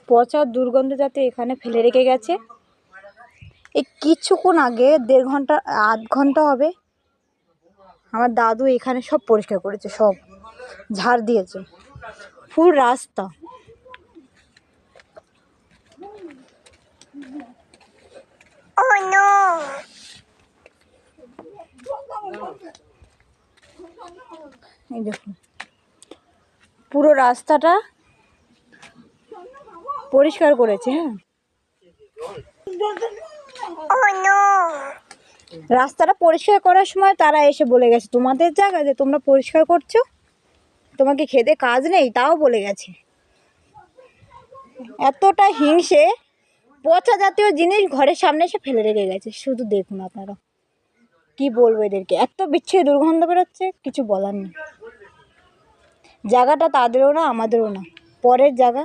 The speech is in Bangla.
পচা দুর্গন্ধ যাতে এখানে ফেলে রেখে গেছে। এই কিছুক্ষণ আগে 1.5 ঘন্টা 1/2 ঘন্টা হবে আমার দাদু এখানে সব পরিষ্কার করেছে, সব ঝাড় দিয়েছে ফুল রাস্তা। এই দেখুন পুরো রাস্তাটা পরিষ্কার করেছে। হ্যাঁ, রাস্তাটা পরিষ্কার করার সময় তারা এসে বলে গেছে তোমাদের জায়গা যে তোমরা পরিষ্কার করছো, তোমাকে খেতে কাজ নেই, তাও বলে গেছে। এতটা হিংসে, পচা জাতীয় জিনিস ঘরের সামনে এসে ফেলে রেখে গেছে। শুধু দেখুন আপনারা, কি বলবো এদেরকে, এত বিচ্ছিরি দুর্গন্ধ বেরোচ্ছে, কিছু বলার নেই। জায়গাটা তাদেরও না আমাদেরও না, পরের জায়গা।